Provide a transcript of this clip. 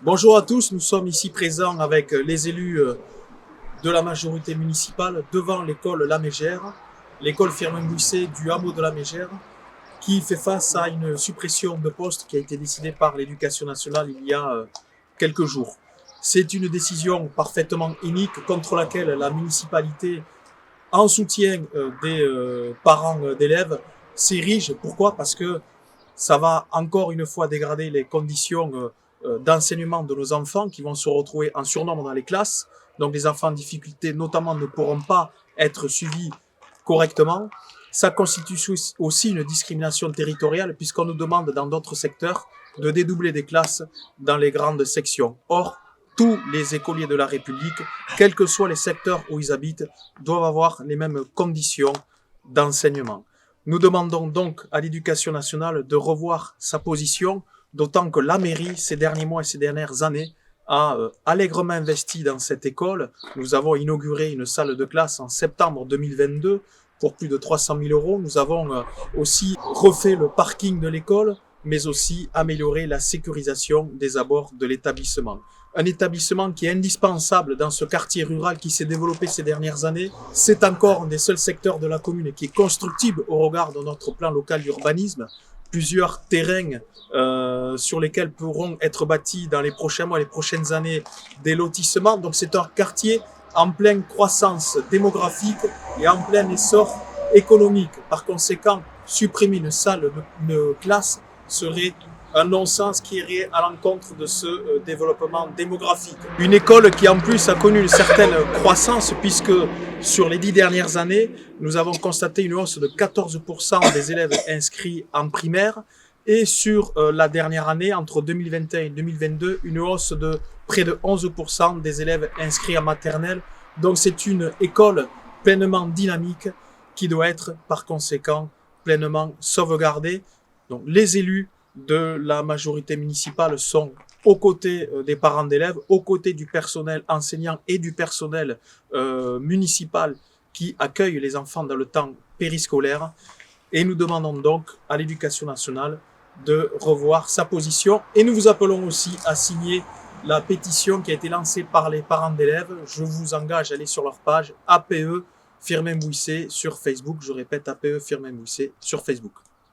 Bonjour à tous, nous sommes ici présents avec les élus de la majorité municipale devant l'école La Mégère, l'école Firmin-Bouisset du hameau de La Mégère, qui fait face à une suppression de postes qui a été décidée par l'éducation nationale il y a quelques jours. C'est une décision parfaitement inique contre laquelle la municipalité, en soutien des parents d'élèves, s'érige. Pourquoi? Parce que ça va encore une fois dégrader les conditions d'enseignement de nos enfants qui vont se retrouver en surnombre dans les classes. Donc les enfants en difficulté notamment ne pourront pas être suivis correctement. Ça constitue aussi une discrimination territoriale puisqu'on nous demande dans d'autres secteurs de dédoubler des classes dans les grandes sections. Or, tous les écoliers de la République, quels que soient les secteurs où ils habitent, doivent avoir les mêmes conditions d'enseignement. Nous demandons donc à l'Éducation nationale de revoir sa position, d'autant que la mairie, ces derniers mois et ces dernières années, a allègrement investi dans cette école. Nous avons inauguré une salle de classe en septembre 2022 pour plus de 300 000 euros. Nous avons aussi refait le parking de l'école, mais aussi amélioré la sécurisation des abords de l'établissement. Un établissement qui est indispensable dans ce quartier rural qui s'est développé ces dernières années. C'est encore un des seuls secteurs de la commune qui est constructible au regard de notre plan local d'urbanisme. Plusieurs terrains sur lesquels pourront être bâtis dans les prochains mois, les prochaines années, des lotissements. Donc c'est un quartier en pleine croissance démographique et en plein essor économique. Par conséquent, supprimer une salle, une classe serait un non-sens qui irait à l'encontre de ce développement démographique. Une école qui en plus a connu une certaine croissance puisque sur les 10 dernières années, nous avons constaté une hausse de 14% des élèves inscrits en primaire et sur la dernière année, entre 2021 et 2022, une hausse de près de 11% des élèves inscrits en maternelle. Donc c'est une école pleinement dynamique qui doit être par conséquent pleinement sauvegardée. Donc les élus de la majorité municipale sont aux côtés des parents d'élèves, aux côtés du personnel enseignant et du personnel municipal qui accueille les enfants dans le temps périscolaire. Et nous demandons donc à l'Éducation nationale de revoir sa position. Et nous vous appelons aussi à signer la pétition qui a été lancée par les parents d'élèves. Je vous engage à aller sur leur page APE Firmin-Bouisset sur Facebook. Je répète, APE Firmin-Bouisset sur Facebook.